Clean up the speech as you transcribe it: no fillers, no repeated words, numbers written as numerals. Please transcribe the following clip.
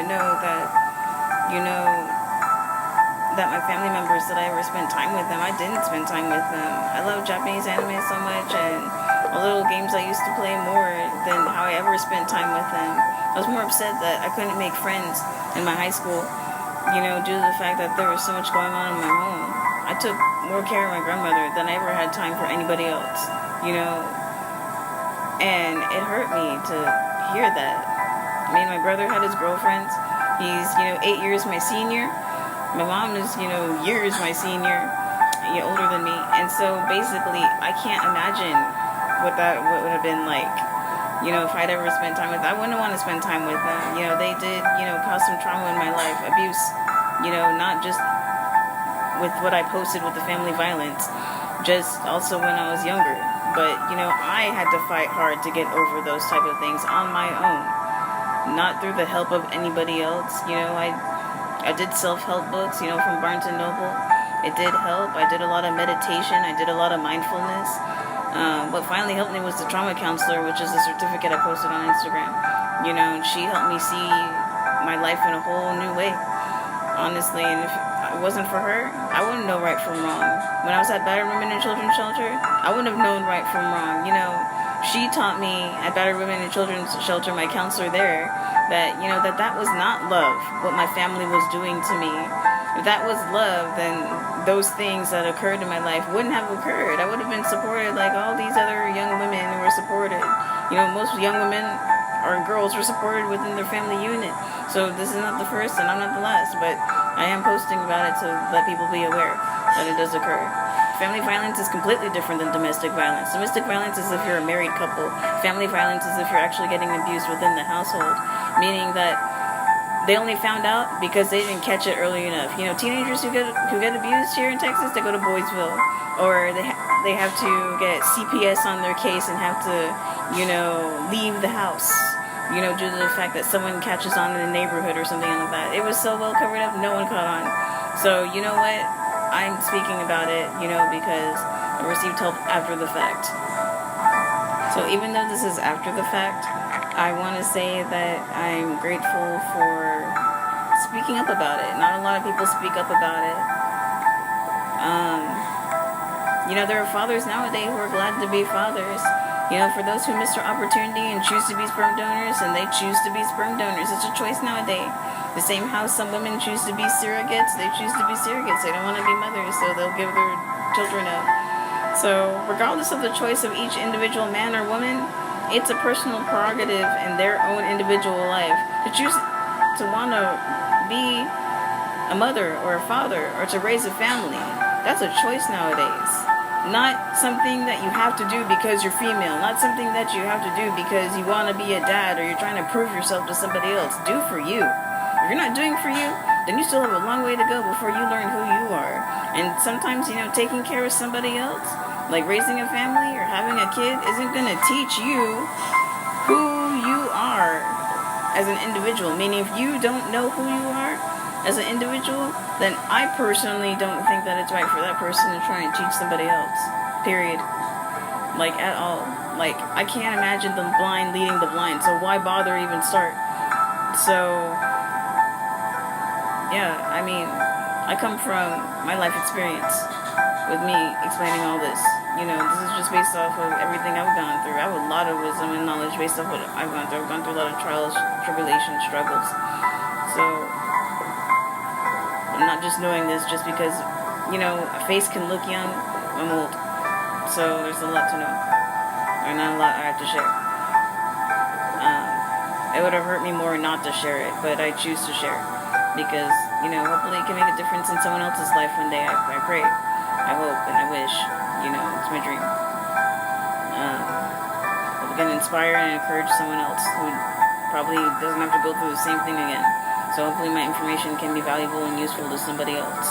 to know that, you know, that my family members, that I ever spent time with them, I didn't spend time with them. I love Japanese anime so much, and all the little games I used to play more than how I ever spent time with them. I was more upset that I couldn't make friends in my high school, due to the fact that there was so much going on in my home. I took more care of my grandmother than I ever had time for anybody else, and it hurt me to hear that. I mean, my brother had his girlfriends. He's, 8 years my senior. My mom is, years my senior, older than me. And so basically, I can't imagine what would have been like, if I'd ever spent time with them. I wouldn't want to spend time with them. They did, cause some trauma in my life. Abuse, not just with what I posted with the family violence, just also when I was younger. But, I had to fight hard to get over those type of things on my own. Not through the help of anybody else. I did self-help books, from Barnes & Noble. It did help. I did a lot of meditation. I did a lot of mindfulness. What finally helped me was the trauma counselor, which is a certificate I posted on Instagram. And she helped me see my life in a whole new way, honestly. And if it wasn't for her, I wouldn't know right from wrong. When I was at Battered Women and Children's Shelter, I wouldn't have known right from wrong. She taught me at Battered Women and Children's Shelter, my counselor there, that, that was not love, what my family was doing to me. If that was love, then those things that occurred in my life wouldn't have occurred. I would have been supported like all these other young women who were supported. Most young women or girls were supported within their family unit. So this is not the first and I'm not the last, but I am posting about it to let people be aware that it does occur. Family violence is completely different than domestic violence. Domestic violence is if you're a married couple. Family violence is if you're actually getting abused within the household, meaning that they only found out because they didn't catch it early enough. Teenagers who get abused here in Texas, they go to Boysville, or they have to get CPS on their case and have to, leave the house, due to the fact that someone catches on in the neighborhood or something like that. It was so well covered up, no one caught on. So you know what? I'm speaking about it, because I received help after the fact. So even though this is after the fact, I want to say that I'm grateful for speaking up about it. Not a lot of people speak up about it. There are fathers nowadays who are glad to be fathers. For those who miss their opportunity and choose to be sperm donors, and they choose to be sperm donors, it's a choice nowadays. The same how some women choose to be surrogates, they choose to be surrogates. They don't want to be mothers, so they'll give their children up. So regardless of the choice of each individual man or woman, it's a personal prerogative in their own individual life to choose to want to be a mother or a father or to raise a family. That's a choice nowadays. Not something that you have to do because you're female. Not something that you have to do because you want to be a dad or you're trying to prove yourself to somebody else. Do for you. If you're not doing for you, then you still have a long way to go before you learn who you are. And sometimes, taking care of somebody else, like raising a family or having a kid, isn't going to teach you who you are as an individual. Meaning, if you don't know who you are as an individual, then I personally don't think that it's right for that person to try and teach somebody else. Period. Like, at all. Like, I can't imagine the blind leading the blind, so why bother even start? So, yeah, I mean, I come from my life experience with me explaining all this. This is just based off of everything I've gone through. I have a lot of wisdom and knowledge based off what I've gone through. I've gone through a lot of trials, tribulations, struggles. So, I'm not just knowing this just because, a face can look young. I'm old. So, there's a lot to know. Or not a lot I have to share. It would have hurt me more not to share it, but I choose to share. Because, hopefully it can make a difference in someone else's life one day. I pray. I hope and I wish. It's my dream. Hope it can inspire and encourage someone else who probably doesn't have to go through the same thing again. So hopefully my information can be valuable and useful to somebody else.